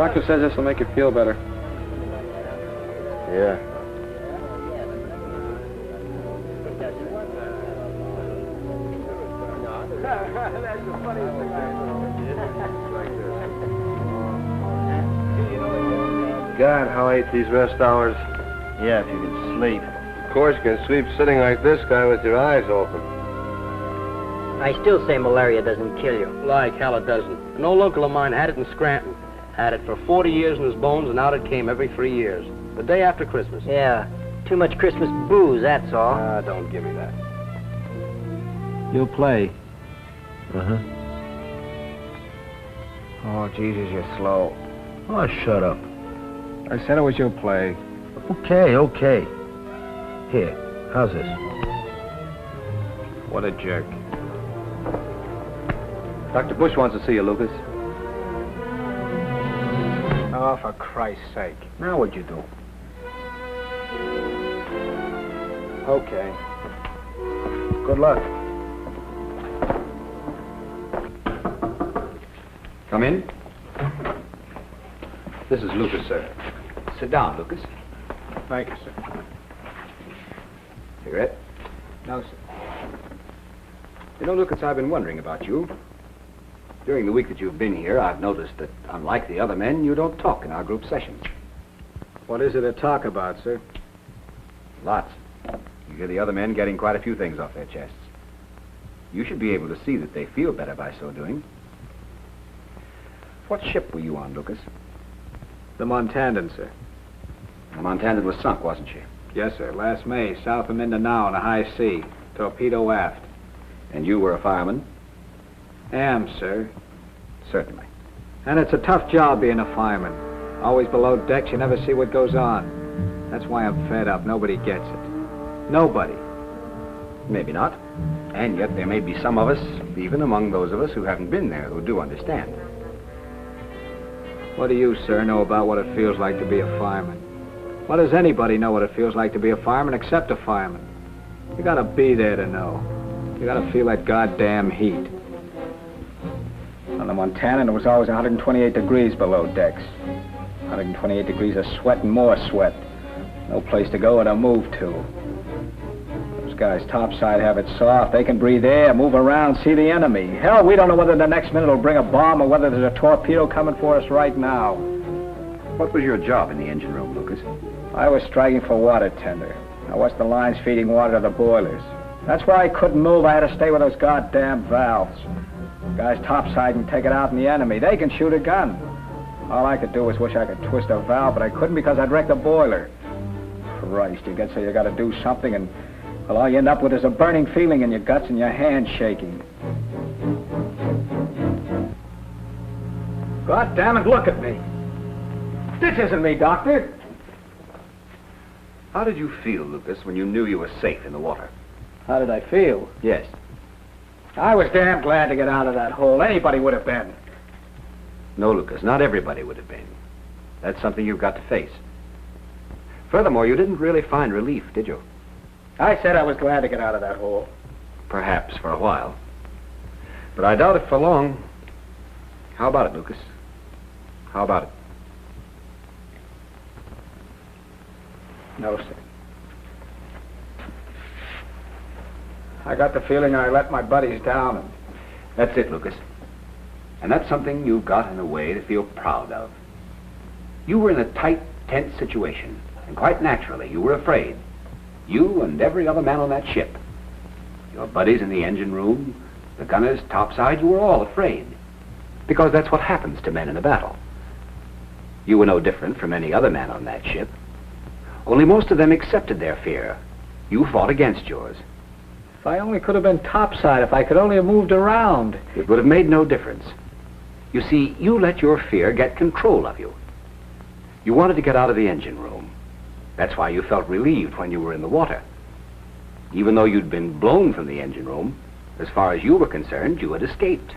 Doctor says this will make you feel better. Yeah. God, how I hate these rest hours. Yeah, if you can sleep. Of course, you can sleep sitting like this guy with your eyes open. I still say malaria doesn't kill you. Like hell it doesn't. An old uncle of mine had it in Scranton. Had it for 40 years in his bones, and out it came every 3 years. The day after Christmas. Yeah, too much Christmas booze, that's all. Don't give me that. You'll play. Uh-huh. Oh, Jesus, you're slow. Oh, shut up. I said it was your play. Okay, okay. Here, how's this? What a jerk. Dr. Bush wants to see you, Lucas. Oh, for Christ's sake. Now what'd you do? Okay. Good luck. Come in. This is Lucas, sir. Sit down, Lucas. Thank you, sir. Cigarette? No, sir. You know, Lucas, I've been wondering about you. During the week that you've been here, I've noticed that, unlike the other men, you don't talk in our group sessions. What is it to talk about, sir? Lots. You hear the other men getting quite a few things off their chests. You should be able to see that they feel better by so doing. What ship were you on, Lucas? The Montandan, sir. The Montandan was sunk, wasn't she? Yes, sir. Last May, south of Mindanao in a high sea. Torpedo aft. And you were a fireman? Am, sir. Certainly. And it's a tough job being a fireman. Always below decks, you never see what goes on. That's why I'm fed up. Nobody gets it. Nobody. Maybe not. And yet there may be some of us, even among those of us who haven't been there, who do understand. What do you, sir, know about what it feels like to be a fireman? What does anybody know what it feels like to be a fireman except a fireman? You gotta be there to know. You gotta feel that goddamn heat. On the Montandan, it was always 128 degrees below decks. 128 degrees of sweat and more sweat. No place to go or to move to. Those guys topside have it soft. They can breathe air, move around, see the enemy. Hell, we don't know whether the next minute will bring a bomb or whether there's a torpedo coming for us right now. What was your job in the engine room, Lucas? I was striking for water tender. I watched the lines feeding water to the boilers. That's where I couldn't move. I had to stay with those goddamn valves. Guys topside can take it out in the enemy. They can shoot a gun. All I could do was wish I could twist a valve, but I couldn't because I'd wreck the boiler. Christ, you get so you gotta do something, and well, all you end up with is a burning feeling in your guts and your hands shaking. God damn it, look at me. This isn't me, Doctor. How did you feel, Lucas, when you knew you were safe in the water? How did I feel? Yes. I was damn glad to get out of that hole. Anybody would have been. No, Lucas, not everybody would have been. That's something you've got to face. Furthermore, you didn't really find relief, did you? I said I was glad to get out of that hole. Perhaps for a while. But I doubt it for long. How about it, Lucas? How about it? No, sir. I got the feeling I let my buddies down. And that's it, Lucas. And that's something you've got in a way to feel proud of. You were in a tight, tense situation, and quite naturally, you were afraid. You and every other man on that ship. Your buddies in the engine room, the gunners topside, you were all afraid. Because that's what happens to men in a battle. You were no different from any other man on that ship. Only most of them accepted their fear. You fought against yours. If I only could have been topside, if I could only have moved around. It would have made no difference. You see, you let your fear get control of you. You wanted to get out of the engine room. That's why you felt relieved when you were in the water. Even though you'd been blown from the engine room, as far as you were concerned, you had escaped.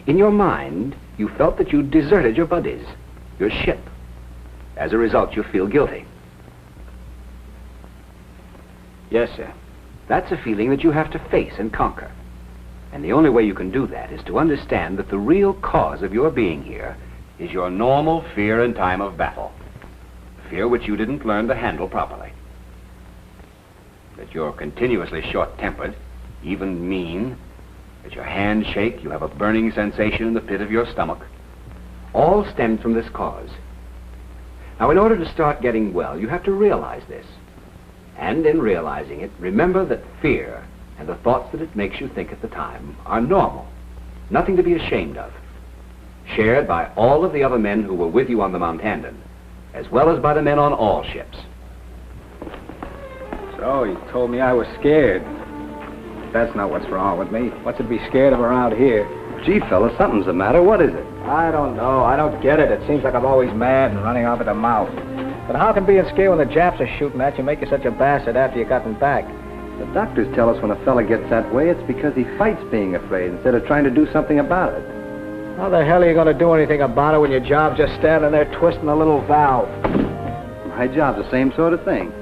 In your mind, you felt that you'd deserted your buddies, your ship. As a result, you feel guilty. Yes, sir. That's a feeling that you have to face and conquer. And the only way you can do that is to understand that the real cause of your being here is your normal fear in time of battle. Fear which you didn't learn to handle properly. That you're continuously short-tempered, even mean, that your hands shake, you have a burning sensation in the pit of your stomach, all stemmed from this cause. Now, in order to start getting well, you have to realize this. And in realizing it, remember that fear and the thoughts that it makes you think at the time are normal, nothing to be ashamed of, shared by all of the other men who were with you on the Mount Handon, as well as by the men on all ships. So, you told me I was scared. That's not what's wrong with me. What's to be scared of around here? Gee, fella, something's the matter. What is it? I don't know. I don't get it. It seems like I'm always mad and running off at the mouth. But how can being scared when the Japs are shooting at you make you such a bastard after you gotten back? The doctors tell us when a fella gets that way, it's because he fights being afraid instead of trying to do something about it. How the hell are you going to do anything about it when your job's just standing there twisting a little valve? My job's the same sort of thing.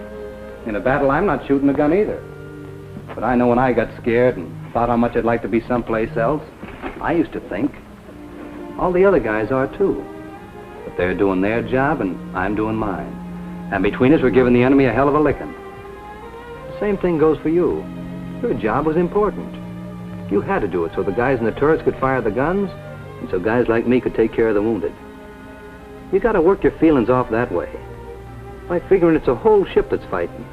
In a battle, I'm not shooting a gun either. But I know when I got scared and thought how much I'd like to be someplace else, I used to think. All the other guys are too. But they're doing their job and I'm doing mine. And between us, we're giving the enemy a hell of a licking. The same thing goes for you. Your job was important. You had to do it so the guys in the turrets could fire the guns, and so guys like me could take care of the wounded. You gotta work your feelings off that way. By figuring it's a whole ship that's fighting.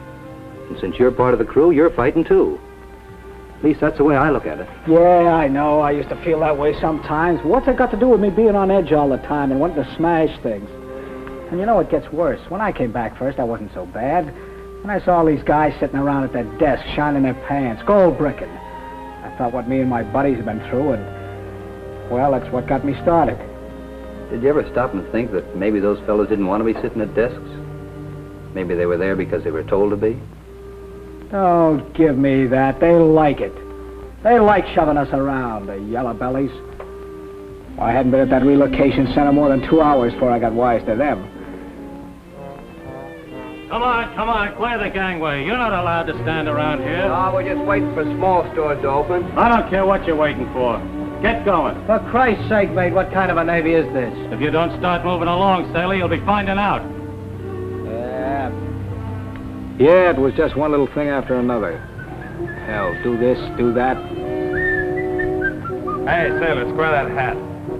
And since you're part of the crew, you're fighting too. At least that's the way I look at it. Yeah, I know. I used to feel that way sometimes. What's it got to do with me being on edge all the time and wanting to smash things? And you know what gets worse? When I came back first, I wasn't so bad. When I saw all these guys sitting around at that desk, shining their pants, gold bricking, I thought what me and my buddies had been through, and, well, that's what got me started. Did you ever stop and think that maybe those fellows didn't want to be sitting at desks? Maybe they were there because they were told to be? Don't give me that. They like it. They like shoving us around, the yellow bellies. Well, I hadn't been at that relocation center more than 2 hours before I got wise to them. Come on, clear the gangway. You're not allowed to stand around here. No, we're just waiting for small stores to open. I don't care what you're waiting for. Get going. For Christ's sake, mate, what kind of a Navy is this? If you don't start moving along, sailor, you'll be finding out. Yeah, it was just one little thing after another. Hell, do this, do that. Hey, sailor, square that hat.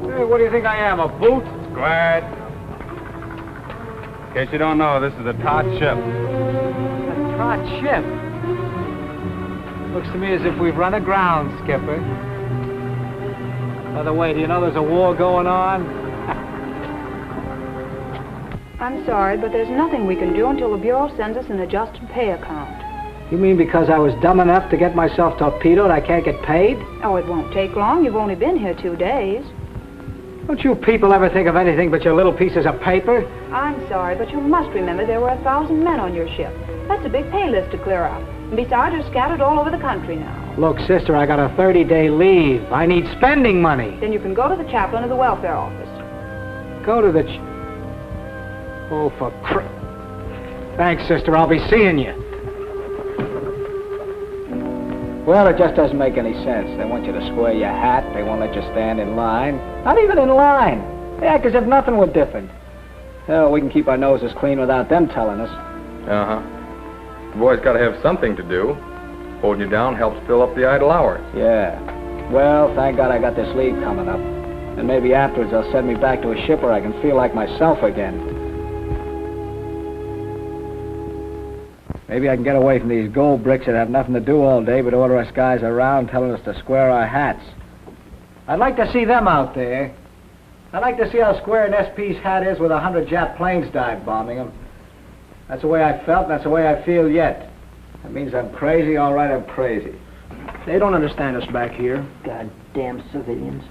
Hey, what do you think I am, a boot? Square it. In case you don't know, this is a taut ship. A taut ship? Looks to me as if we've run aground, Skipper. By the way, do you know there's a war going on? I'm sorry, but there's nothing we can do until the Bureau sends us an adjusted pay account. You mean because I was dumb enough to get myself torpedoed, I can't get paid? Oh, it won't take long. You've only been here 2 days. Don't you people ever think of anything but your little pieces of paper? I'm sorry, but you must remember there were 1,000 men on your ship. That's a big pay list to clear out. And besides, you're scattered all over the country now. Look, sister, I got a 30-day leave. I need spending money. Then you can go to the chaplain of the welfare office. Go to the... Oh, for Thanks, sister. I'll be seeing you. Well, it just doesn't make any sense. They want you to square your hat. They won't let you stand in line. Not even in line. They act as if nothing were different. Hell, we can keep our noses clean without them telling us. Uh-huh. The boy's got to have something to do. Holding you down helps fill up the idle hours. Yeah. Well, thank God I got this leave coming up. And maybe afterwards they'll send me back to a ship where I can feel like myself again. Maybe I can get away from these gold bricks that have nothing to do all day but order us guys around telling us to square our hats. I'd like to see them out there. I'd like to see how square an SP's hat is with 100 Jap planes dive bombing them. That's the way I felt, and that's the way I feel yet. That means I'm crazy, all right, I'm crazy. They don't understand us back here. Goddamn civilians.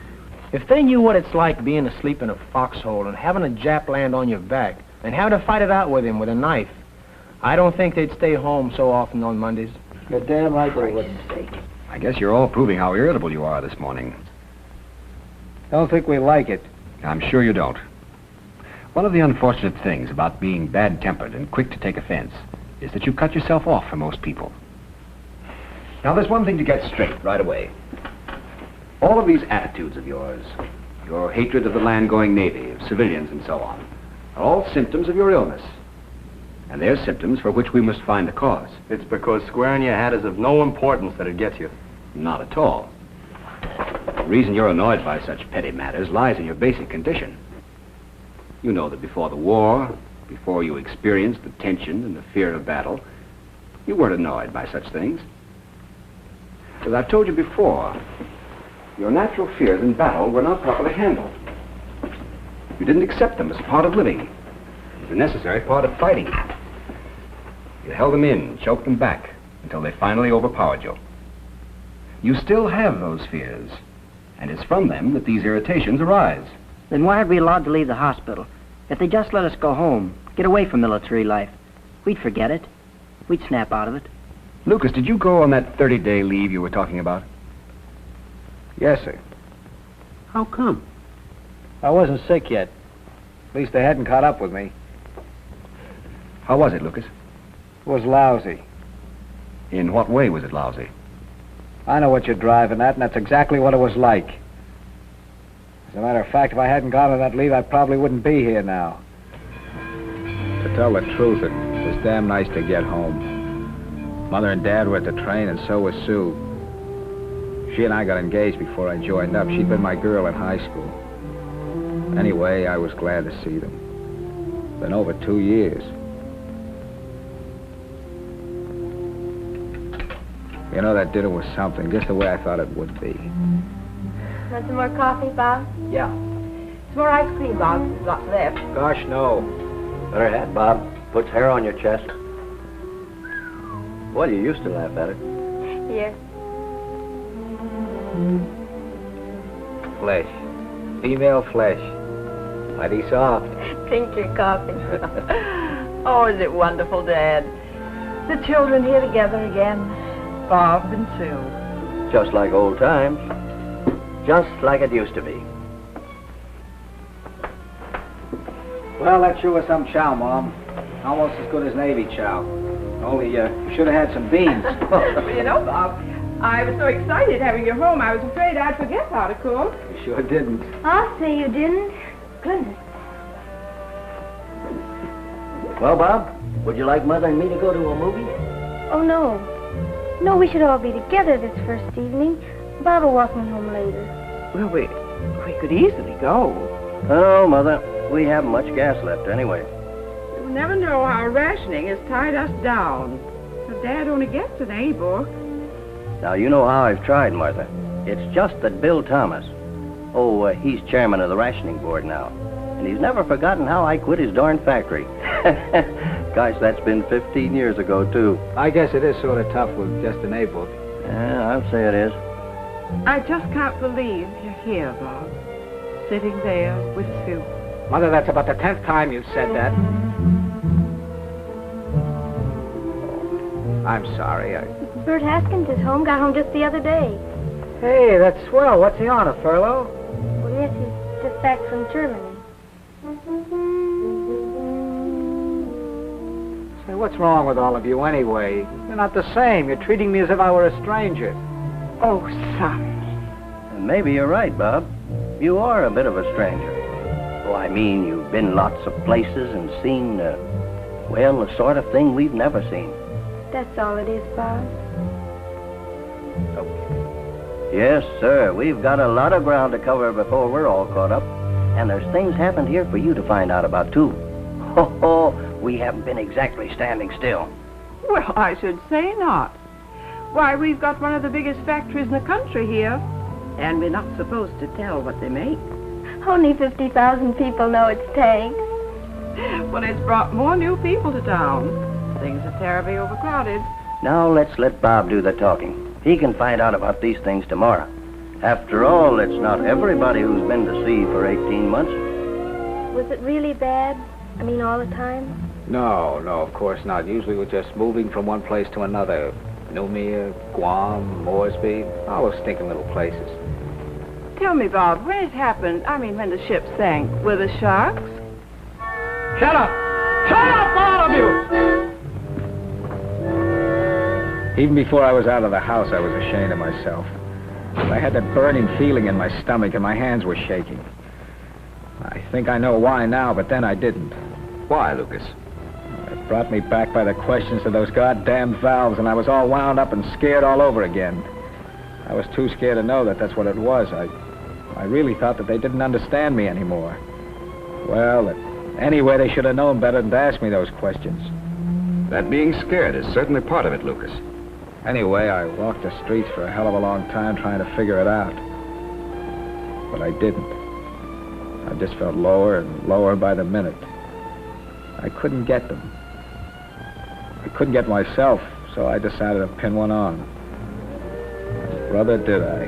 If they knew what it's like being asleep in a foxhole and having a Jap land on your back and having to fight it out with him with a knife, I don't think they'd stay home so often on Mondays. You're damn right they wouldn't. I guess you're all proving how irritable you are this morning. Don't think we like it. I'm sure you don't. One of the unfortunate things about being bad-tempered and quick to take offense is that you cut yourself off from most people. Now, there's one thing to get straight right away. All of these attitudes of yours, your hatred of the land-going Navy, of civilians and so on, are all symptoms of your illness. And they're symptoms for which we must find the cause. It's because squaring your hat is of no importance that it gets you. Not at all. The reason you're annoyed by such petty matters lies in your basic condition. You know that before the war, before you experienced the tension and the fear of battle, you weren't annoyed by such things. As I've told you before, your natural fears in battle were not properly handled. You didn't accept them as a part of living, as a necessary part of fighting. You held them in, choked them back, until they finally overpowered you. You still have those fears, and it's from them that these irritations arise. Then why are we allowed to leave the hospital? If they just let us go home, get away from military life, we'd forget it. We'd snap out of it. Lucas, did you go on that 30-day leave you were talking about? Yes, sir. How come? I wasn't sick yet. At least they hadn't caught up with me. How was it, Lucas? It was lousy. In what way was it lousy? I know what you're driving at, and that's exactly what it was like. As a matter of fact, if I hadn't gone on that leave, I probably wouldn't be here now. To tell the truth, it was damn nice to get home. Mother and Dad were at the train, and so was Sue. She and I got engaged before I joined up. She'd been my girl in high school. Anyway, I was glad to see them. Been over 2 years. You know, that dinner was something, just the way I thought it would be. Want some more coffee, Bob? Yeah. Some more ice cream, Bob. There's lots left. Gosh, no. Better hat, Bob. Puts hair on your chest. Well, you used to laugh at it. Here. Flesh. Female flesh. Mighty soft. Drink your coffee. Oh, is it wonderful, Dad? The children here together again. Bob and Sue. Just like old times. Just like it used to be. Well, that sure was some chow, Mom. Almost as good as Navy chow. Only, you should have had some beans. Well, you know, Bob, I was so excited having you home, I was afraid I'd forget how to cook. You sure didn't. I'll say you didn't. Goodness. Well, Bob, would you like Mother and me to go to a movie? Oh, no. No, we should all be together this first evening. Bob will walk me home later. Well, we could easily go. Oh, Mother, we haven't much gas left anyway. You never know how rationing has tied us down. So Dad only gets an A book. Now, you know how I've tried, Martha. It's just that Bill Thomas, he's chairman of the rationing board now. And he's never forgotten how I quit his darn factory. Gosh, that's been 15 years ago, too. I guess it is sort of tough with just an A book. Yeah, I'll say it is. I just can't believe you're here, Bob. Sitting there with Sue. Mother, that's about the 10th time you've said that. I'm sorry. Bert Haskins is home. Got home just the other day. Hey, that's swell. What's he on, a furlough? Well, yes, he's just back from Germany. Say, what's wrong with all of you anyway? You're not the same. You're treating me as if I were a stranger. Oh, son. And maybe you're right, Bob. You are a bit of a stranger. Oh, I mean, you've been lots of places and seen, the sort of thing we've never seen. That's all it is, Bob. Okay. Yes, sir. We've got a lot of ground to cover before we're all caught up. And there's things happened here for you to find out about, too. We haven't been exactly standing still. Well, I should say not. Why, we've got one of the biggest factories in the country here. And we're not supposed to tell what they make. Only 50,000 people know it's tanks. Well, it's brought more new people to town. Things are terribly overcrowded. Now let's let Bob do the talking. He can find out about these things tomorrow. After all, it's not everybody who's been to sea for 18 months. Was it really bad? I mean, all the time? No, of course not. Usually we're just moving from one place to another. Noumea, Guam, Moresby, all those stinking little places. Tell me, Bob, when it happened, when the ship sank, were the sharks? Shut up! Shut up, all of you! Even before I was out of the house, I was ashamed of myself. I had that burning feeling in my stomach and my hands were shaking. I think I know why now, but then I didn't. Why, Lucas? It brought me back by the questions to those goddamn valves, and I was all wound up and scared all over again. I was too scared to know that that's what it was. I really thought that they didn't understand me anymore. Well, anyway, they should have known better than to ask me those questions. That being scared is certainly part of it, Lucas. Anyway, I walked the streets for a hell of a long time trying to figure it out. But I didn't. I just felt lower and lower by the minute. I couldn't get them. I couldn't get myself, so I decided to pin one on. And brother, did I.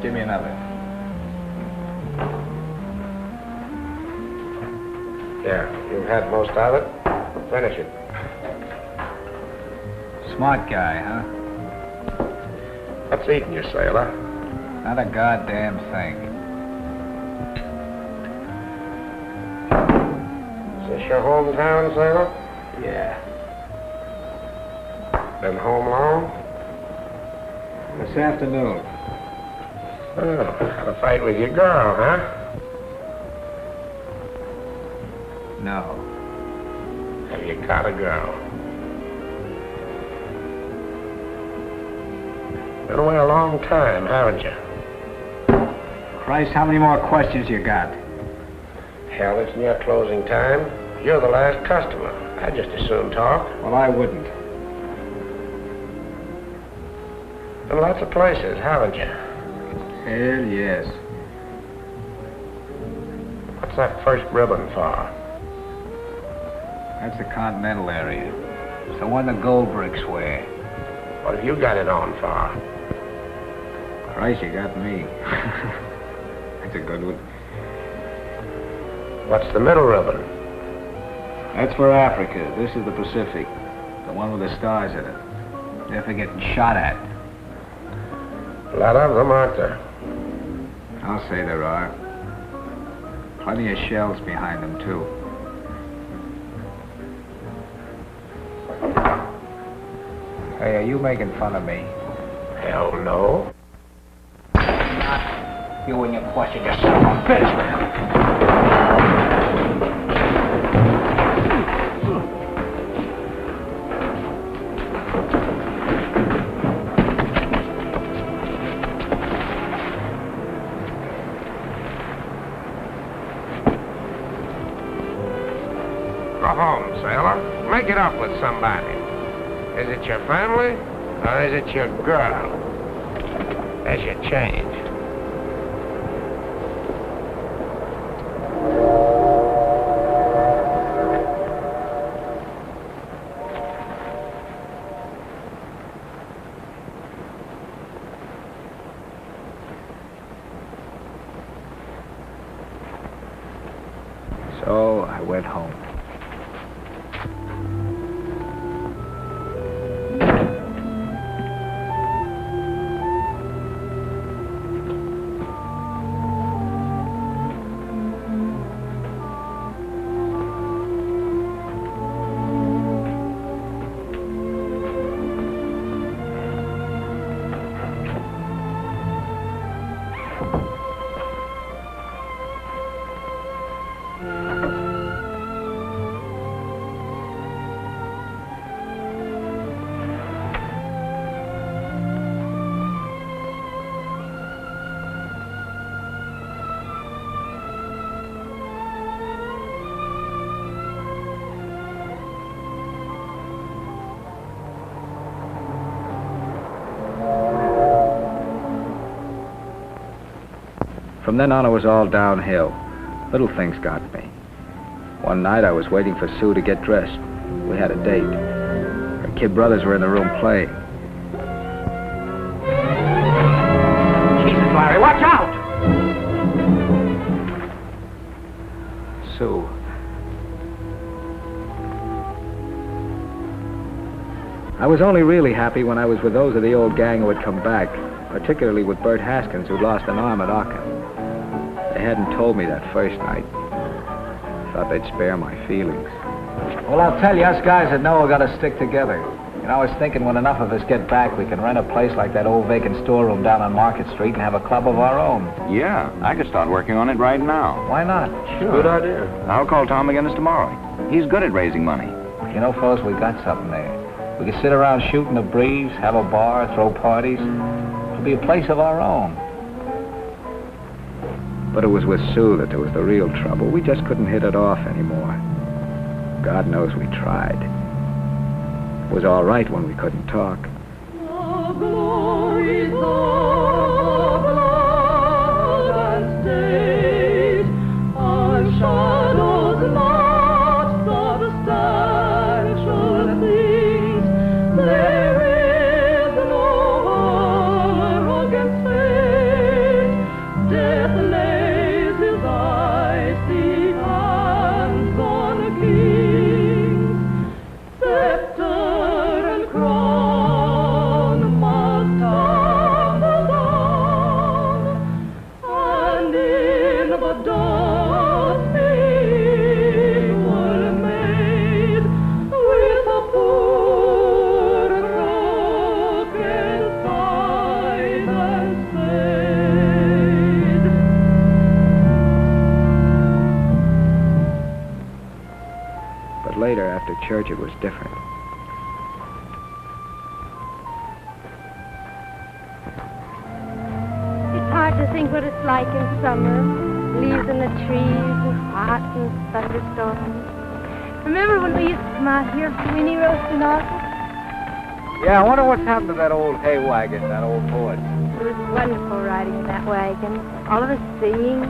Give me another. Yeah, you've had most of it. Finish it. Smart guy, huh? What's eating you, sailor? Not a goddamn thing. Is this your hometown, sailor? Yeah. Been home long? This afternoon. Oh, had a fight with your girl, huh? No. Have you got a girl? Been away a long time, haven't you? Christ, how many more questions you got? Hell, it's near closing time. You're the last customer. I'd just as soon talk. Well, I wouldn't. Been lots of places, haven't you? Hell, yes. What's that first ribbon for? That's the continental area. It's the one the Goldbergs wear. What have you got it on for? Christ, you got me. That's a good one. What's the middle ribbon? That's for Africa. This is the Pacific. The one with the stars in it. They're for getting shot at. A lot of them, aren't there? I'll say there are. Plenty of shells behind them, too. Hey, are you making fun of me? Hell no. You and your question, you son of a bitch, man. Go home, sailor. Make it up with somebody. Is it your family, or is it your girl? There's your change. So I went home. From then on, it was all downhill. Little things got me. One night, I was waiting for Sue to get dressed. We had a date. Her kid brothers were in the room playing. Jesus, Larry, watch out! Sue. I was only really happy when I was with those of the old gang who had come back, particularly with Bert Haskins, who'd lost an arm at Aachen. They hadn't told me that first night. Thought they'd spare my feelings. Well, I'll tell you, us guys that know are gonna stick together. You know, I was thinking when enough of us get back, we can rent a place like that old vacant storeroom down on Market Street and have a club of our own. Yeah, I could start working on it right now. Why not? Sure. Good idea. I'll call Tom McGinnis tomorrow. He's good at raising money. You know, fellas, we got something there. We could sit around shooting the breeze, have a bar, throw parties. It'll be a place of our own. But it was with Sue that there was the real trouble. We just couldn't hit it off anymore. God knows we tried. It was all right when we couldn't talk. Later, after church, it was different. It's hard to think what it's like in summer. Leaves in the trees and hot and thunderstorms. Remember when we used to come out here for weenie roast in August? Yeah, I wonder what's happened to that old hay wagon, that old Ford. It was wonderful riding that wagon. All of us singing.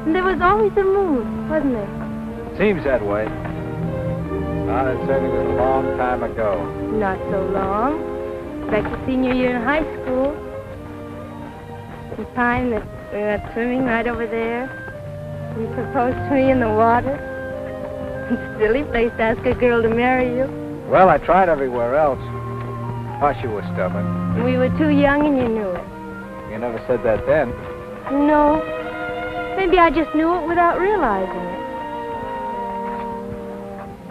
And there was always a moon, wasn't there? Seems that way. Well, it certainly was a long time ago. Not so long. Back to senior year in high school. The time that we went swimming right over there. You proposed to me in the water. Silly place to ask a girl to marry you. Well, I tried everywhere else. Plus, you were stubborn. We were too young and you knew it. You never said that then. No. Maybe I just knew it without realizing it.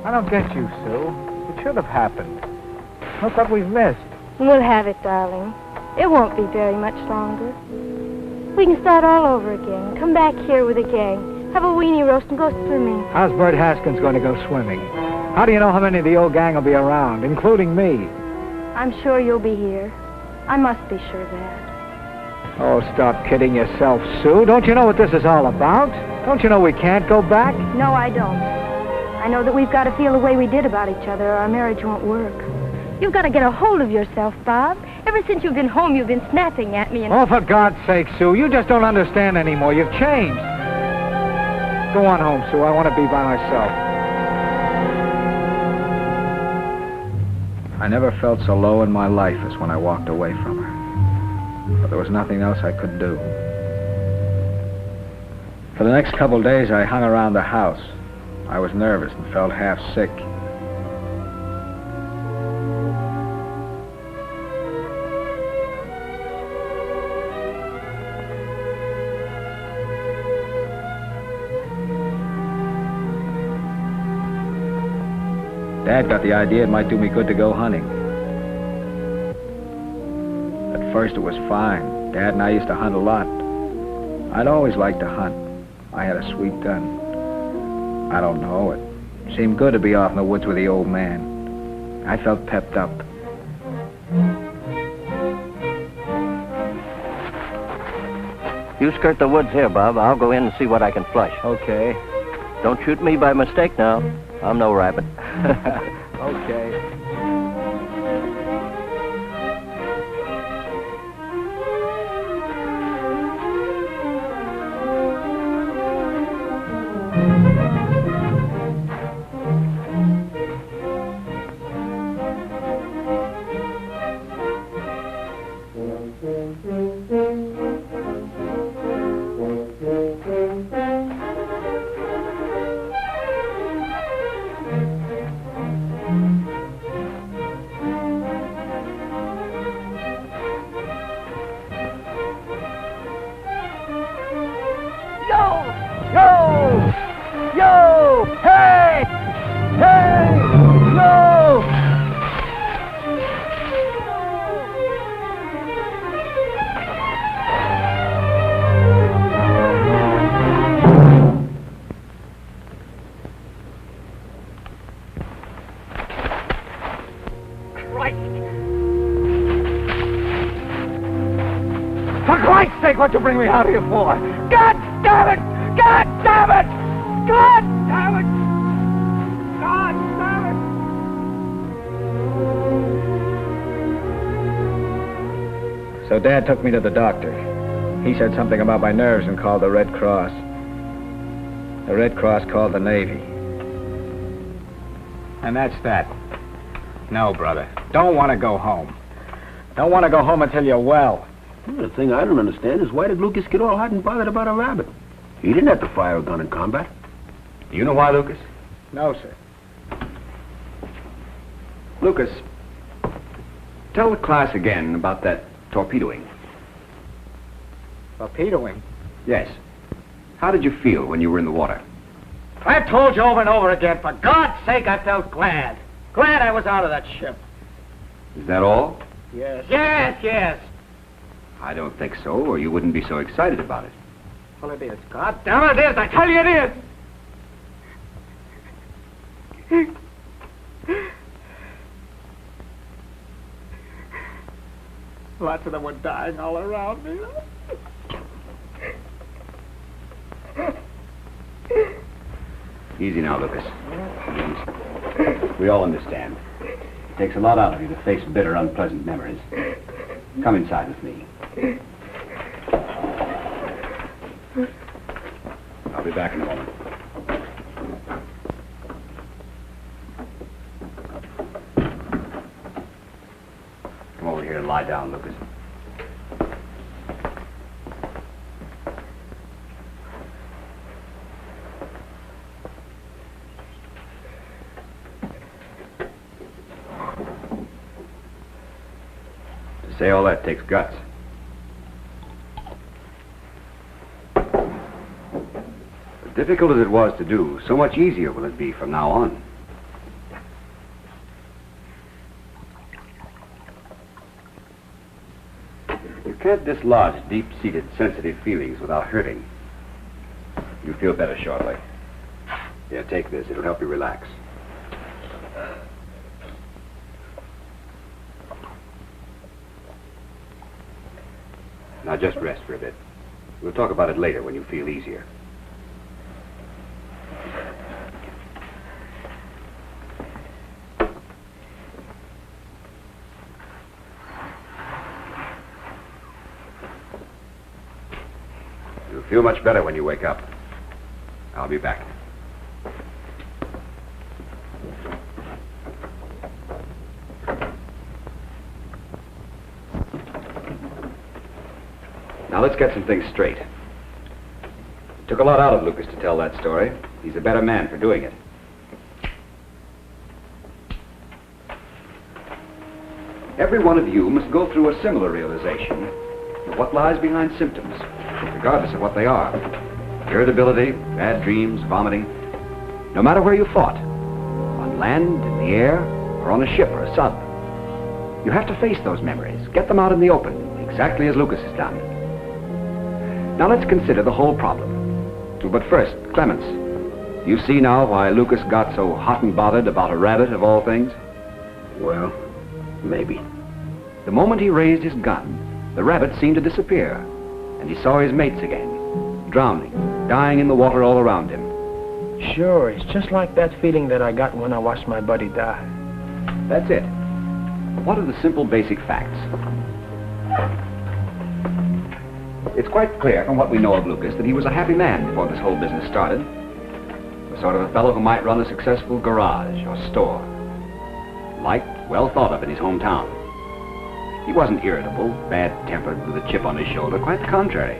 I don't get you, Sue. It should have happened. Look what we've missed. We'll have it, darling. It won't be very much longer. We can start all over again. Come back here with a gang. Have a weenie roast and go swimming. How's Bert Haskins going to go swimming? How do you know how many of the old gang will be around, including me? I'm sure you'll be here. I must be sure of that. Oh, stop kidding yourself, Sue. Don't you know what this is all about? Don't you know we can't go back? No, I don't. I know that we've got to feel the way we did about each other or our marriage won't work. You've got to get a hold of yourself, Bob. Ever since you've been home, you've been snapping at me and... Oh, for God's sake, Sue, you just don't understand anymore. You've changed. Go on home, Sue. I want to be by myself. I never felt so low in my life as when I walked away from her. But there was nothing else I could do. For the next couple days, I hung around the house. I was nervous and felt half sick. Dad got the idea it might do me good to go hunting. At first it was fine. Dad and I used to hunt a lot. I'd always liked to hunt. I had a sweet gun. I don't know, it seemed good to be off in the woods with the old man. I felt pepped up. You skirt the woods here, Bob. I'll go in and see what I can flush. Okay. Don't shoot me by mistake now. I'm no rabbit. Okay. sake, what'd you bring me out here for? God damn it! God damn it! God damn it! God damn it! So Dad took me to the doctor. He said something about my nerves and called the Red Cross. The Red Cross called the Navy. And that's that. No, brother. Don't want to go home. Don't want to go home until you're well. The thing I don't understand is why did Lucas get all hot and bothered about a rabbit? He didn't have to fire a gun in combat. Do you know why, Lucas? No, sir. Lucas, tell the class again about that torpedoing. Torpedoing? Yes. How did you feel when you were in the water? I've told you over and over again, for God's sake, I felt glad. Glad I was out of that ship. Is that all? Yes. Yes, yes. I don't think so, or you wouldn't be so excited about it. Well, it is. God damn it is. I tell you it is. Lots of them were dying all around me. Easy now, Lucas. We all understand. It takes a lot out of you to face bitter, unpleasant memories. Come inside with me. I'll be back in a moment. Come over here and lie down, Lucas. To say all that takes guts. As difficult as it was to do, so much easier will it be from now on. You can't dislodge deep-seated, sensitive feelings without hurting. You'll feel better shortly. Here, take this. It'll help you relax. Now just rest for a bit. We'll talk about it later when you feel easier. You'll feel much better when you wake up. I'll be back. Now let's get some things straight. It took a lot out of Lucas to tell that story. He's a better man for doing it. Every one of you must go through a similar realization of what lies behind symptoms, regardless of what they are. Irritability, bad dreams, vomiting. No matter where you fought, on land, in the air, or on a ship or a sub. You have to face those memories, get them out in the open, exactly as Lucas has done. Now let's consider the whole problem. But first, Clemens, you see now why Lucas got so hot and bothered about a rabbit of all things? Well, maybe. The moment he raised his gun, the rabbit seemed to disappear, and he saw his mates again, drowning, dying in the water all around him. Sure, it's just like that feeling that I got when I watched my buddy die. That's it. What are the simple basic facts? It's quite clear from what we know of Lucas that he was a happy man before this whole business started. The sort of a fellow who might run a successful garage or store. Liked, well thought of in his hometown. He wasn't irritable, bad-tempered, with a chip on his shoulder. Quite the contrary.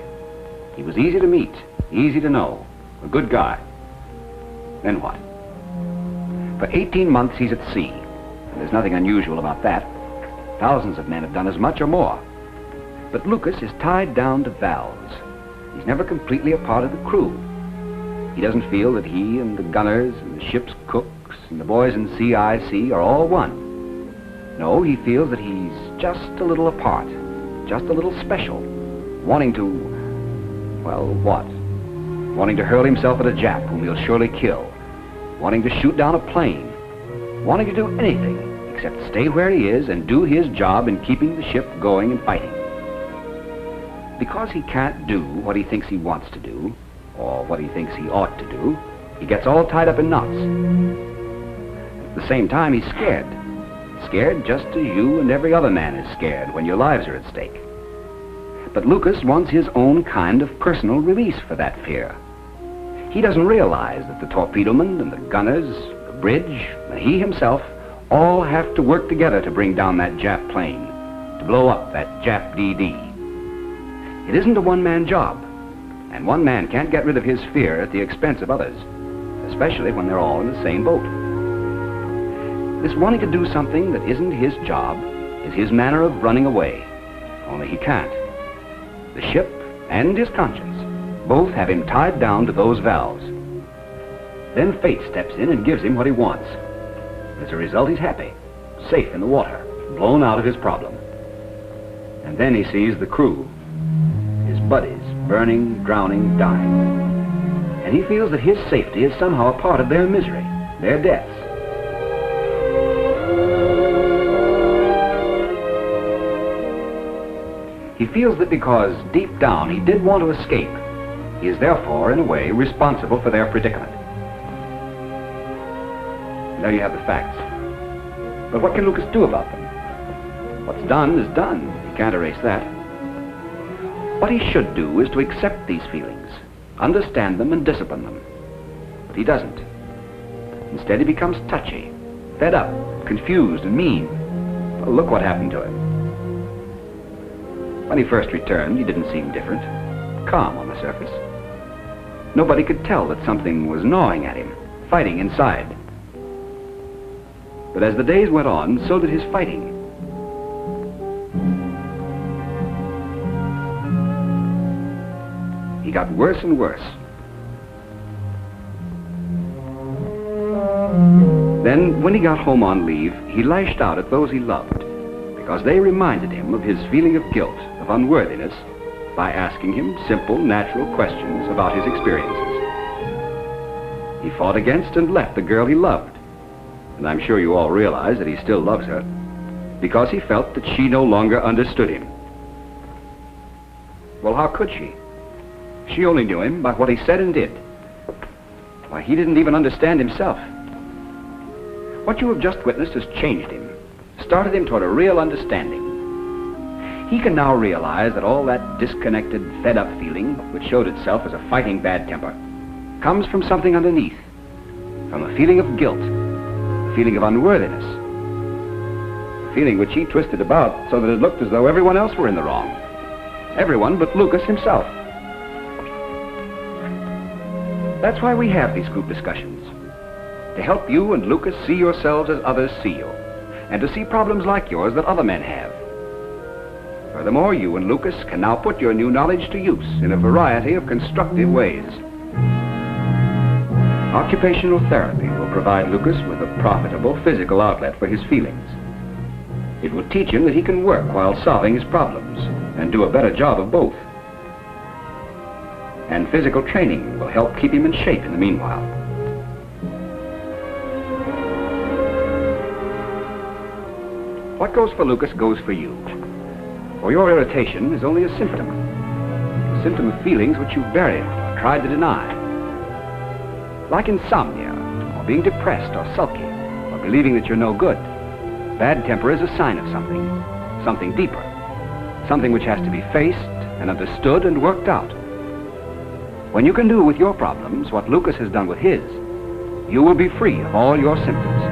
He was easy to meet, easy to know, a good guy. Then what? For 18 months he's at sea. And there's nothing unusual about that. Thousands of men have done as much or more. But Lucas is tied down to valves. He's never completely a part of the crew. He doesn't feel that he and the gunners and the ship's cooks and the boys in CIC are all one. No, he feels that he's just a little apart, just a little special, wanting to, well, what? Wanting to hurl himself at a Jap whom he'll surely kill, wanting to shoot down a plane, wanting to do anything except stay where he is and do his job in keeping the ship going and fighting. because he can't do what he thinks he wants to do, or what he thinks he ought to do, he gets all tied up in knots. At the same time, he's scared. Scared just as you and every other man is scared when your lives are at stake. But Lucas wants his own kind of personal release for that fear. He doesn't realize that the torpedomen and the gunners, the bridge, and he himself all have to work together to bring down that Jap plane, to blow up that Jap DD. It isn't a one-man job, and one man can't get rid of his fear at the expense of others, especially when they're all in the same boat. This wanting to do something that isn't his job is his manner of running away, only he can't. The ship and his conscience both have him tied down to those valves. Then fate steps in and gives him what he wants. As a result, he's happy, safe in the water, blown out of his problem. And then he sees the crew, his buddies, burning, drowning, dying. And he feels that his safety is somehow a part of their misery, their deaths. He feels that because deep down he did want to escape, he is therefore, in a way, responsible for their predicament. There you have the facts. But what can Lucas do about them? What's done is done. He can't erase that. What he should do is to accept these feelings, understand them and discipline them. But he doesn't. Instead, he becomes touchy, fed up, confused and mean. Well, look what happened to him. When he first returned, he didn't seem different, calm on the surface. Nobody could tell that something was gnawing at him, fighting inside. But as the days went on, so did his fighting. He got worse and worse. Then, when he got home on leave, he lashed out at those he loved, because they reminded him of his feeling of guilt, of unworthiness, by asking him simple, natural questions about his experiences. He fought against and left the girl he loved, and I'm sure you all realize that he still loves her, because he felt that she no longer understood him. Well, how could she? She only knew him by what he said and did. Why, he didn't even understand himself. What you have just witnessed has changed him, started him toward a real understanding. He can now realize that all that disconnected, fed-up feeling, which showed itself as a fighting bad temper, comes from something underneath, from a feeling of guilt, a feeling of unworthiness, a feeling which he twisted about so that it looked as though everyone else were in the wrong. Everyone but Lucas himself. That's why we have these group discussions, to help you and Lucas see yourselves as others see you, and to see problems like yours that other men have. Furthermore, you and Lucas can now put your new knowledge to use in a variety of constructive ways. Occupational therapy will provide Lucas with a profitable physical outlet for his feelings. It will teach him that he can work while solving his problems and do a better job of both. And physical training will help keep him in shape in the meanwhile. What goes for Lucas goes for you. For your irritation is only a symptom of feelings which you buried or tried to deny. Like insomnia, or being depressed or sulky, or believing that you're no good, bad temper is a sign of something deeper, something which has to be faced and understood and worked out. When you can do with your problems what Lucas has done with his, you will be free of all your symptoms.